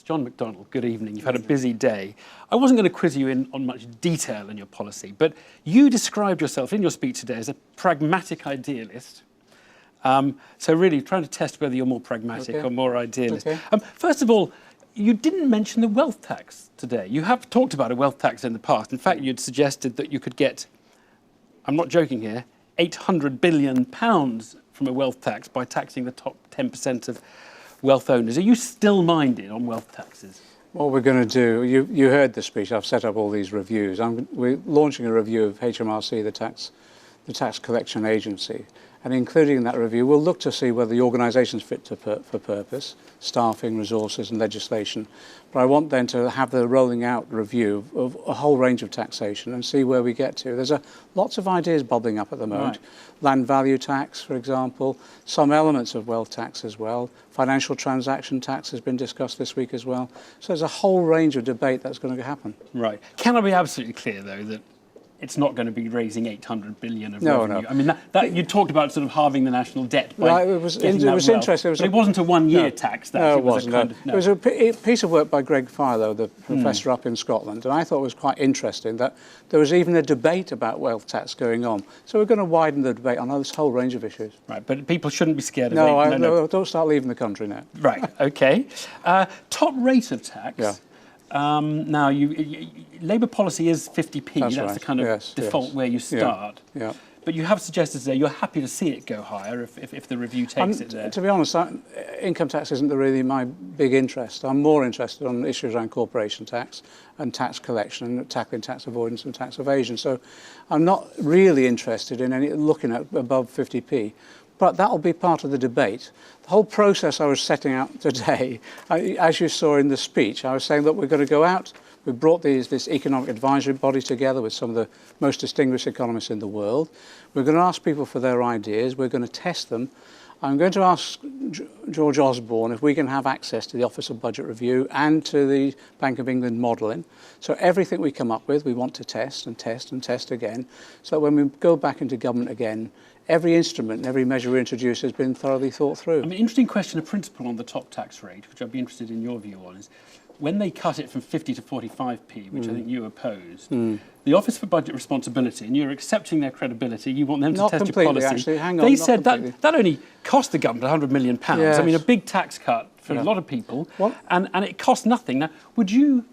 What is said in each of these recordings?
John McDonnell, good evening. You've had a busy day. I wasn't going to quiz you in on much detail in your policy, but you described yourself in your speech today as a pragmatic idealist. So really trying to test whether you're more pragmatic or more idealist. First of all, you didn't mention the wealth tax today. You have talked about a wealth tax in the past. In fact, you'd suggested that you could get, I'm not joking here, £800 billion from a wealth tax by taxing the top 10% of wealth owners. Are you still minded on wealth taxes? What we're going to do, you heard the speech, I've set up all these reviews. We're launching a review of HMRC, the tax collection agency. And including in that review, we'll look to see whether the organisation's fit for purpose, staffing, resources and legislation. But I want then to have the rolling out review of a whole range of taxation and see where we get to. There's lots of ideas bubbling up at the moment. Right. Land value tax, for example, some elements of wealth tax as well. Financial transaction tax has been discussed this week as well. So there's a whole range of debate that's going to happen. Right. Can I be absolutely clear, though, that it's not going to be raising 800 billion of revenue? No. I mean, that you talked about sort of halving the national debt. By it was interesting. It wasn't a one-year tax. No, it wasn't. It was a piece of work by Greg Fire, though, the professor up in Scotland, and I thought it was quite interesting that there was even a debate about wealth tax going on. So we're going to widen the debate on this whole range of issues. Right, but people shouldn't be scared of it. No, don't start leaving the country now. Right, OK. Top rate of tax. Yeah. Now, Labour policy is 50p. That's right. the kind of default where you start. Yeah. But you have suggested today you're happy to see it go higher if the review takes it there. To be honest, income tax isn't really my big interest. I'm more interested on issues around corporation tax and tax collection and tackling tax avoidance and tax evasion. So I'm not really interested in looking at above 50p. But that will be part of the debate. The whole process I was setting out today, as you saw in the speech, I was saying that we're going to go out. We've brought this economic advisory body together with some of the most distinguished economists in the world. We're going to ask people for their ideas. We're going to test them. I'm going to ask George Osborne if we can have access to the Office of Budget Review and to the Bank of England modelling. So everything we come up with, we want to test and test and test again, so that when we go back into government again, every instrument and every measure we introduce has been thoroughly thought through. I mean, interesting question of principle on the top tax rate, which I'd be interested in your view on, is when they cut it from 50 to 45p, which I think you opposed, the Office for Budget Responsibility, and you're accepting their credibility, you want them to test your policy. Actually. Hang on, they said that only cost the government £100 million. Yes. I mean, a big tax cut for a lot of people, and it cost nothing. Now, would you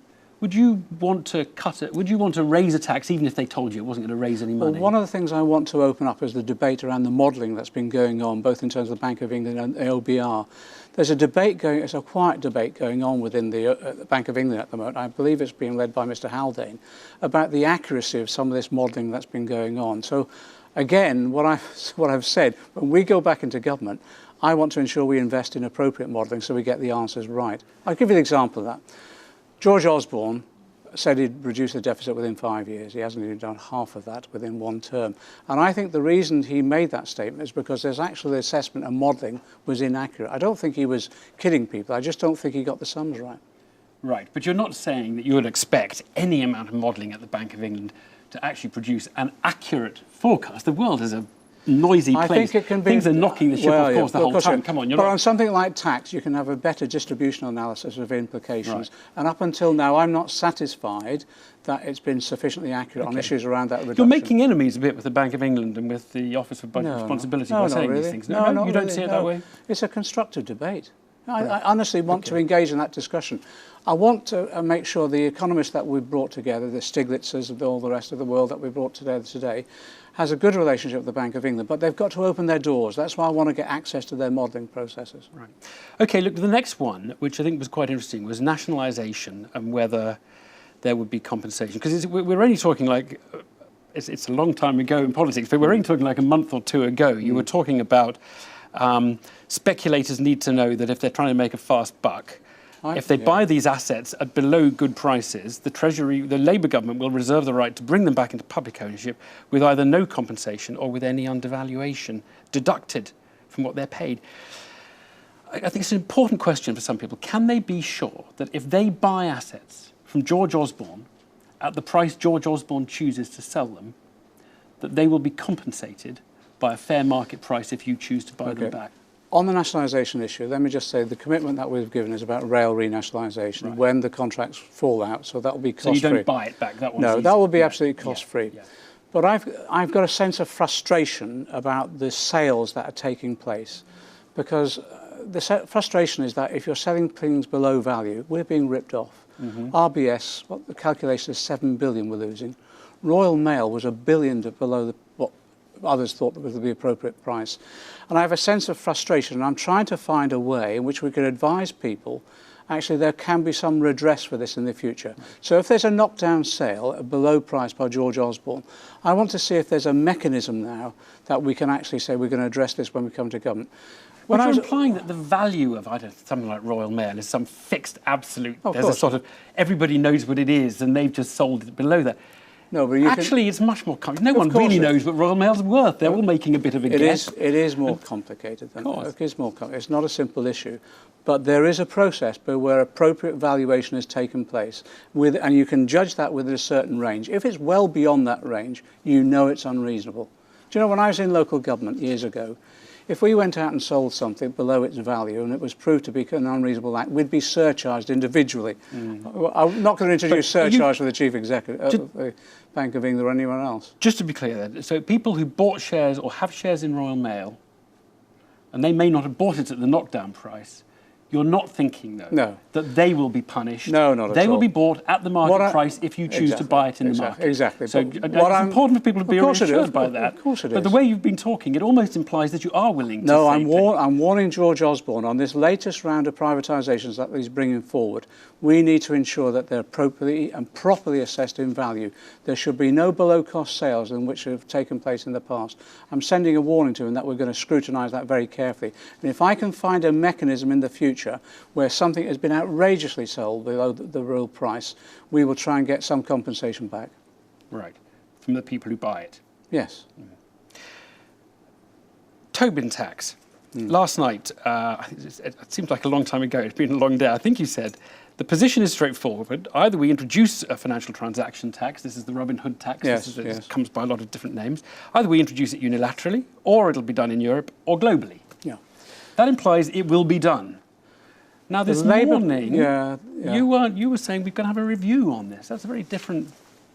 want to cut it? Would you want to raise a tax even if they told you it wasn't going to raise any money? Well, one of the things I want to open up is the debate around the modelling that's been going on, both in terms of the Bank of England and the OBR. There's a debate going, it's a quiet debate going on within the Bank of England at the moment. I believe it's being led by Mr. Haldane, about the accuracy of some of this modelling that's been going on. So, again, what I've said, when we go back into government, I want to ensure we invest in appropriate modelling so we get the answers right. I'll give you an example of that. George Osborne said he'd reduce the deficit within 5 years. He hasn't even done half of that within one term. And I think the reason he made that statement is because there's actually the assessment and modelling was inaccurate. I don't think he was kidding people. I just don't think he got the sums right. Right, but you're not saying that you would expect any amount of modelling at the Bank of England to actually produce an accurate forecast. The world is a noisy place. I think it can be. Things are knocking the ship off course the whole time. Come on, but on something like tax, you can have a better distributional analysis of implications. Right. And up until now, I'm not satisfied that it's been sufficiently accurate on issues around that reduction. You're making enemies a bit with the Bank of England and with the Office of Budget Responsibility by saying these things. No, you don't see it that way? It's a constructive debate. I honestly want to engage in that discussion. I want to make sure the economists that we've brought together, the Stiglitzes and all the rest of the world that we've brought today, has a good relationship with the Bank of England, but they've got to open their doors. That's why I want to get access to their modelling processes. Right. OK, look, the next one, which I think was quite interesting, was nationalisation and whether there would be compensation. Because we're only talking like, it's a long time ago in politics, but we're only talking like a month or two ago. You were talking about speculators need to know that if they're trying to make a fast buck, if they buy these assets at below good prices, the Labour government will reserve the right to bring them back into public ownership with either no compensation or with any undervaluation deducted from what they're paid. I think it's an important question for some people. Can they be sure that if they buy assets from George Osborne at the price George Osborne chooses to sell them, that they will be compensated by a fair market price if you choose to buy them back? On the nationalisation issue, let me just say the commitment that we've given is about rail renationalisation when the contracts fall out, so that will be cost-free. So you don't buy it back? That one's No, easy. that will be absolutely cost-free. Yeah. But I've got a sense of frustration about the sales that are taking place, because the frustration is that if you're selling things below value, we're being ripped off. RBS, what the calculation is 7 billion we're losing. Royal Mail was $1 billion below what others thought was the appropriate price. And I have a sense of frustration, and I'm trying to find a way in which we can advise people actually there can be some redress for this in the future. So if there's a knockdown sale at below price by George Osborne, I want to see if there's a mechanism now that we can actually say we're going to address this when we come to government. When you're implying that the value of something like Royal Mail is some fixed absolute, there's a sort of, everybody knows what it is and they've just sold it below that. No, but actually, it's much more complicated. No one really knows what Royal Mail's worth. They're all making a bit of a guess. It is more complicated than that. It is more complicated. It's not a simple issue. But there is a process where appropriate valuation has taken place, and you can judge that within a certain range. If it's well beyond that range, you know it's unreasonable. Do you know, when I was in local government years ago, if we went out and sold something below its value and it was proved to be an unreasonable act, we'd be surcharged individually. I'm not going to introduce surcharge for the Chief Executive of the Bank of England or anyone else. Just to be clear then, so people who bought shares or have shares in Royal Mail, and they may not have bought it at the knockdown price, you're not thinking, though, that they will be punished. No, not at all. They will be bought at the market price if you choose to buy it in the market. Exactly. So it's important for people to be reassured by that. Of course it is. But the way you've been talking, it almost implies that you are willing to No, I'm warning George Osborne on this latest round of privatisations that he's bringing forward. We need to ensure that they're appropriately and properly assessed in value. There should be no below-cost sales in which have taken place in the past. I'm sending a warning to him that we're going to scrutinise that very carefully. And if I can find a mechanism in the future where something has been outrageously sold below the real price, we will try and get some compensation back. Right, from the people who buy it. Yes. Tobin tax. Last night, it seems like a long time ago, it's been a long day, I think you said, the position is straightforward. Either we introduce a financial transaction tax, this is the Robin Hood tax, it comes by a lot of different names. Either we introduce it unilaterally, or it'll be done in Europe, or globally. Yeah. That implies it will be done. Now, this morning, you were saying we're going to have a review on this. That's a very different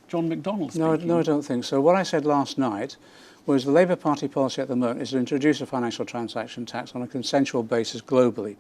John McDonnell speaking. No, I don't think so. What I said last night was the Labour Party policy at the moment is to introduce a financial transaction tax on a consensual basis globally.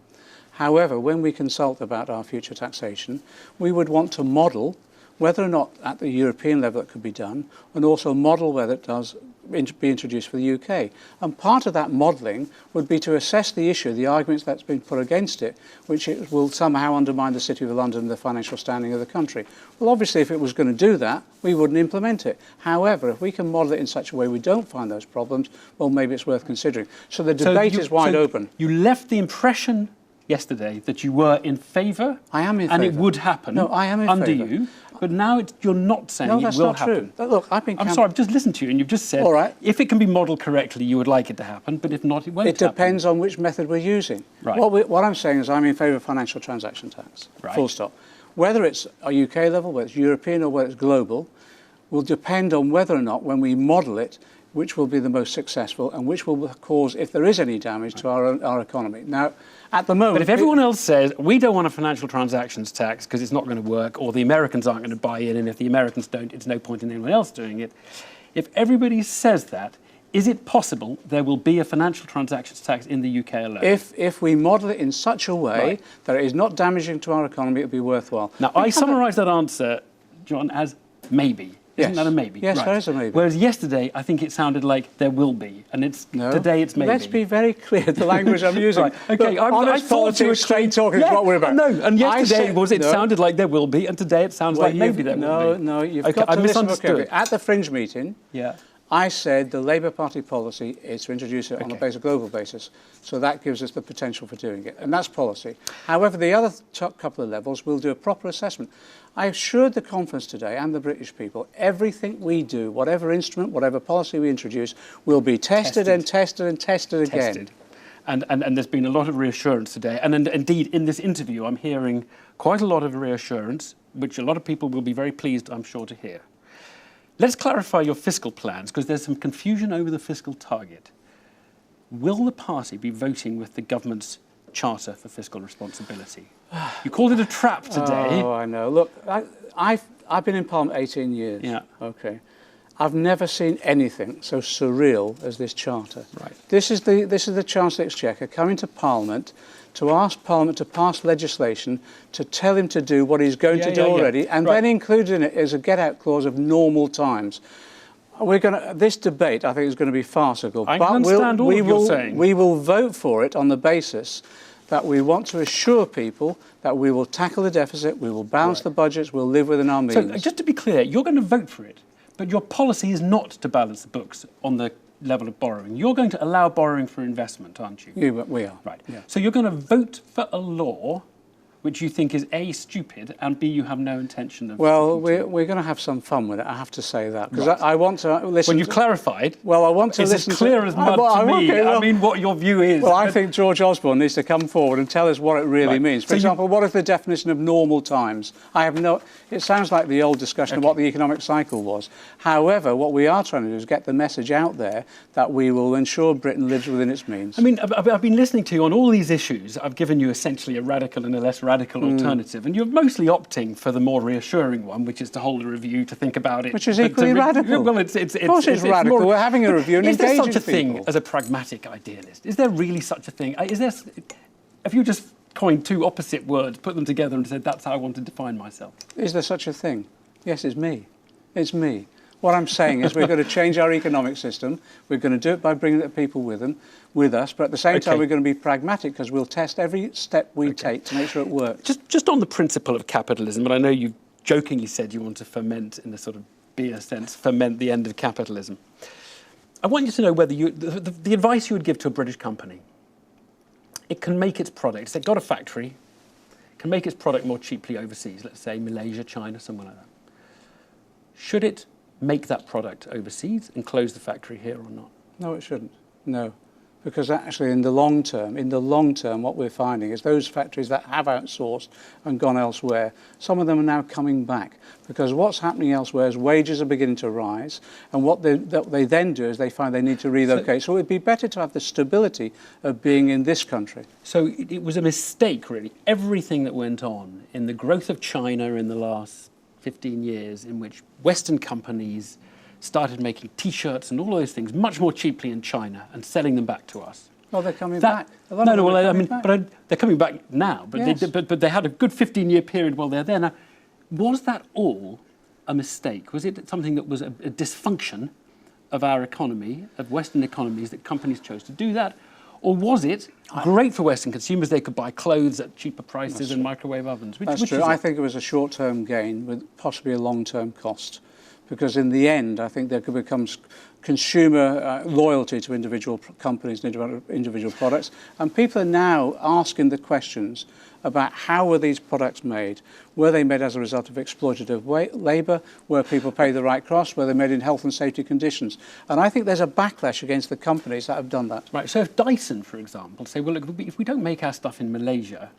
However, when we consult about our future taxation, we would want to model whether or not at the European level it could be done, and also model whether it does be introduced for the UK. And part of that modelling would be to assess the issue, the arguments that's been put against it, which it will somehow undermine the City of London and the financial standing of the country. Well, obviously, if it was going to do that, we wouldn't implement it. However, if we can model it in such a way we don't find those problems, well, maybe it's worth considering. So the debate is wide open. You left the impression yesterday that you were in favour. I am in favour. And favour. it would happen. No, I am in under favour. you. But now you're not saying no, it that's will not happen. True. Look, I'm sorry, I've just listened to you and you've just said, all right, if it can be modelled correctly, you would like it to happen, but if not, it won't happen. It depends on which method we're using. Right. What I'm saying is I'm in favour of financial transaction tax, full stop. Whether it's a UK level, whether it's European or whether it's global, will depend on whether or not, when we model it, which will be the most successful and which will cause, if there is any damage, to our economy. Now, at the moment... But if everyone else says, we don't want a financial transactions tax because it's not going to work, or the Americans aren't going to buy in, and if the Americans don't, it's no point in anyone else doing it. If everybody says that, is it possible there will be a financial transactions tax in the UK alone? If we model it in such a way that it is not damaging to our economy, it would be worthwhile. Now, I summarise that answer, John, as maybe. Isn't that a maybe? Yes, that is a maybe. Whereas yesterday, I think it sounded like there will be, and today it's maybe. Let's be very clear, the language I'm using. Okay, honest politics, straight talking is what we're about. No, and yesterday it sounded like there will be, and today it sounds like maybe there will be. No, you've got to listen carefully. At the fringe meeting, I said the Labour Party policy is to introduce it on a global basis. So that gives us the potential for doing it. And that's policy. However, the other couple of levels, we'll do a proper assessment. I assured the conference today and the British people, everything we do, whatever instrument, whatever policy we introduce, will be tested and tested and tested again. And there's been a lot of reassurance today. And indeed, in this interview, I'm hearing quite a lot of reassurance, which a lot of people will be very pleased, I'm sure, to hear. Let's clarify your fiscal plans, because there's some confusion over the fiscal target. will the party be voting with the government's Charter for Fiscal Responsibility? You called it a trap today. Oh, I know. Look, I've been in Parliament 18 years. Yeah. Okay. I've never seen anything so surreal as this charter. Right. This is the Chancellor of the Exchequer coming to Parliament to ask Parliament to pass legislation to tell him to do what he's going to do already, and then included in it is a get-out clause of normal times. This debate, I think, is going to be farcical. I understand all you're saying. We will vote for it on the basis that we want to assure people that we will tackle the deficit, we will balance the budgets, we'll live within our means. So, just to be clear, you're going to vote for it, but your policy is not to balance the books on the level of borrowing. You're going to allow borrowing for investment, aren't you? We are. Right. Yeah. So you're going to vote for a law which you think is A, stupid, and B, you have no intention of... Well, we're going to have some fun with it, I have to say that, because I want to listen... Well, you've clarified. Well, I want to listen as clear as mud to me. Okay, I mean, what your view is. Well, I think George Osborne needs to come forward and tell us what it really means. For example, what is the definition of normal times? It sounds like the old discussion of what the economic cycle was. However, what we are trying to do is get the message out there that we will ensure Britain lives within its means. I mean, I've been listening to you on all these issues. I've given you essentially a radical and a less radical alternative, and you're mostly opting for the more reassuring one, which is to hold a review, to think about it. Which is equally radical. Well, of course it's radical. We're having a review and engaging people. Is there such a thing as a pragmatic idealist? Is there really such a thing? If you just coined two opposite words, put them together and said, that's how I want to define myself? Is there such a thing? Yes, it's me. It's me. What I'm saying is we're going to change our economic system. We're going to do it by bringing the people with us, but at the same time we're going to be pragmatic because we'll test every step we take to make sure it works. Just on the principle of capitalism, but I know you jokingly said you want to ferment, in a sort of beer sense, ferment the end of capitalism. I want you to know whether the advice you would give to a British company. It can make its product. It's got a factory, can make its product more cheaply overseas, let's say Malaysia, China, somewhere like that. Should it make that product overseas and close the factory here or not? No, it shouldn't. No. Because actually in the long term, what we're finding is those factories that have outsourced and gone elsewhere, some of them are now coming back. Because what's happening elsewhere is wages are beginning to rise, and what they then do is they find they need to relocate. So it'd be better to have the stability of being in this country. So it was a mistake, really. Everything that went on in the growth of China in the last 15 years, in which Western companies started making T-shirts and all those things much more cheaply in China and selling them back to us. Well, they're coming back. They're coming back now, but, yes. but they had a good 15-year period while they're there. Now, was that all a mistake? Was it something that was a dysfunction of our economy, of Western economies, that companies chose to do that? Or was it great for Western consumers? They could buy clothes at cheaper prices and microwave ovens. That's true. I think it was a short-term gain with possibly a long-term cost. Because in the end, I think there becomes consumer loyalty to individual companies and individual products. And people are now asking the questions about how were these products made? Were they made as a result of exploitative labour? Were people paid the right cost? Were they made in health and safety conditions? And I think there's a backlash against the companies that have done that. Right, so if Dyson, for example, say, well, look, if we don't make our stuff in Malaysia,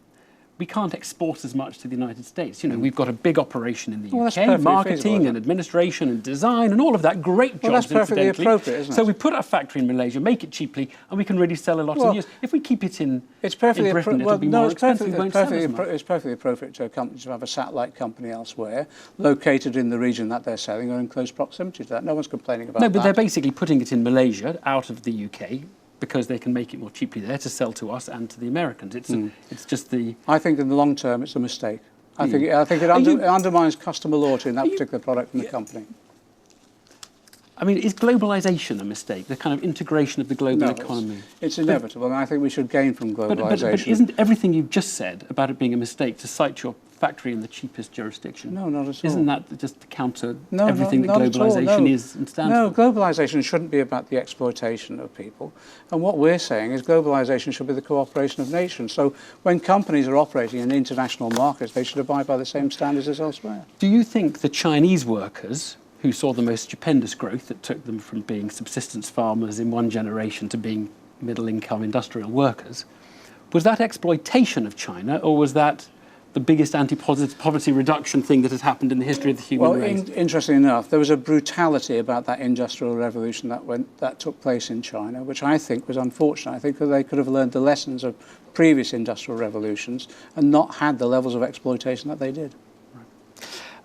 we can't export as much to the United States. You know, we've got a big operation in the UK, marketing and administration and design and all of that. Great jobs, that's perfectly appropriate, isn't it? So we put our factory in Malaysia, make it cheaply, and we can really sell a lot in years. If we keep it in Britain, it'll be more expensive. It's perfectly appropriate to a company to have a satellite company elsewhere, located in the region that they're selling or in close proximity to that. No one's complaining about that. No, but they're basically putting it in Malaysia, out of the UK, because they can make it more cheaply there to sell to us and to the Americans. It's just the... I think in the long term it's a mistake. I think it undermines customer loyalty in that particular product and the company. I mean, is globalization a mistake? The kind of integration of the global economy? It's inevitable, and I think we should gain from globalization. But isn't everything you've just said about it being a mistake to cite your factory in the cheapest jurisdiction? No, not at all. Isn't that just to counter everything that globalization is and stands for? No, globalization shouldn't be about the exploitation of people. And what we're saying is globalization should be the cooperation of nations. So when companies are operating in international markets, they should abide by the same standards as elsewhere. Do you think the Chinese workers, who saw the most stupendous growth that took them from being subsistence farmers in one generation to being middle-income industrial workers, was that exploitation of China, or was that the biggest anti-poverty reduction thing that has happened in the history of the human race. Interestingly enough, there was a brutality about that industrial revolution that took place in China, which I think was unfortunate. I think that they could have learned the lessons of previous industrial revolutions and not had the levels of exploitation that they did.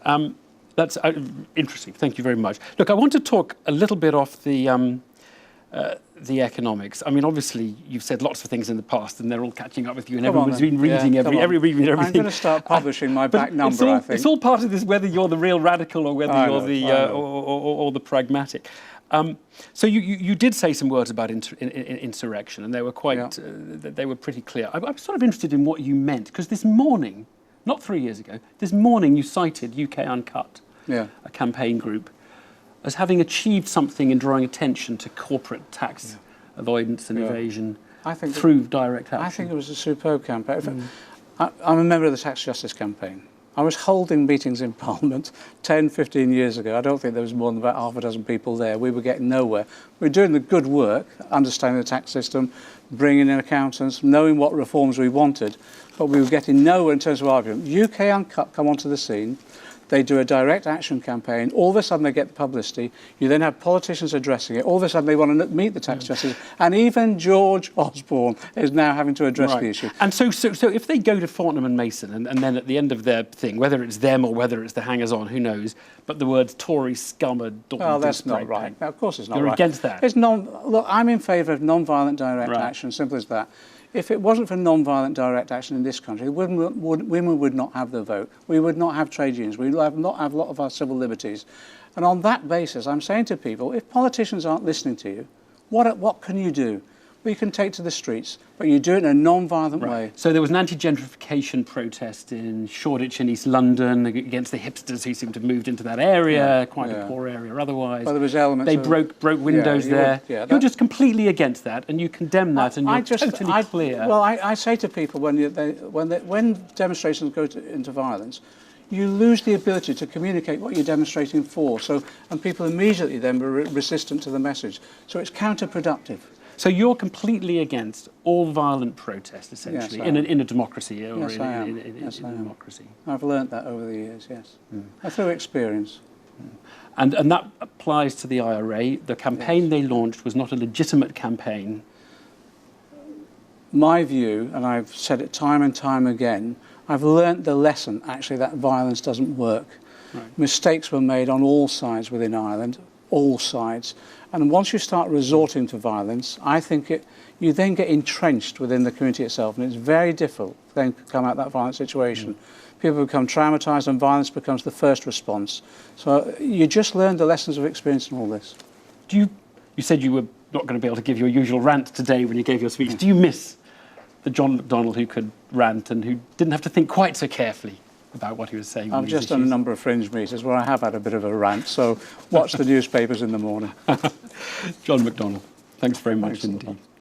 Right. That's interesting. Thank you very much. Look, I want to talk a little bit off the economics. I mean, obviously, you've said lots of things in the past, and they're all catching up with you, and everyone's been reading everything. I'm going to start publishing my back number, I think. It's all part of this, whether you're the real radical or whether you're the pragmatic. So you did say some words about insurrection, and they were they were pretty clear. I'm sort of interested in what you meant, because this morning, not 3 years ago, this morning you cited UK Uncut, a campaign group, as having achieved something in drawing attention to corporate tax avoidance and evasion through direct action. I think it was a superb campaign. I'm a member of the Tax Justice Campaign. I was holding meetings in Parliament 10, 15 years ago. I don't think there was more than about half a dozen people there. We were getting nowhere. We were doing the good work, understanding the tax system, bringing in accountants, knowing what reforms we wanted, but we were getting nowhere in terms of argument. UK Uncut come onto the scene. They do a direct action campaign. All of a sudden, they get the publicity. You then have politicians addressing it. All of a sudden, they want to meet the tax justice. And even George Osborne is now having to address the issue. And so if they go to Fortnum and Mason, and then at the end of their thing, whether it's them or whether it's the hangers-on, who knows, but the words Tory scum are... Well, that's not right. Now, of course it's not right. You're against that? Look, I'm in favour of non-violent direct action, simple as that. If it wasn't for non-violent direct action in this country, women would not have the vote. We would not have trade unions. We would not have a lot of our civil liberties. And on that basis, I'm saying to people, if politicians aren't listening to you, what can you do? Well, you can take to the streets, but you do it in a non-violent way. So there was an anti-gentrification protest in Shoreditch in East London against the hipsters who seemed to have moved into that area, quite a poor area otherwise. Well, there was elements they broke windows there. You're just completely against that, and you condemn that, and you're totally clear. Well, I say to people, when demonstrations go into violence, you lose the ability to communicate what you're demonstrating for. And people immediately then are resistant to the message. So it's counterproductive. So you're completely against all violent protest, essentially, in a democracy or in a democracy. I've learnt that over the years, yes. Through experience. And that applies to the IRA. The campaign they launched was not a legitimate campaign. My view, and I've said it time and time again, I've learnt the lesson, actually, that violence doesn't work. Mistakes were made on all sides within Ireland, all sides. And once you start resorting to violence, I think you then get entrenched within the community itself, and it's very difficult to then come out of that violent situation. People become traumatised, and violence becomes the first response. So you just learn the lessons of experience in all this. You said you were not going to be able to give your usual rant today when you gave your speech. Do you miss the John McDonnell who could rant and who didn't have to think quite so carefully about what he was saying? I've just done a number of fringe meetings where I have had a bit of a rant, so watch the newspapers in the morning. John McDonnell, thanks very much indeed.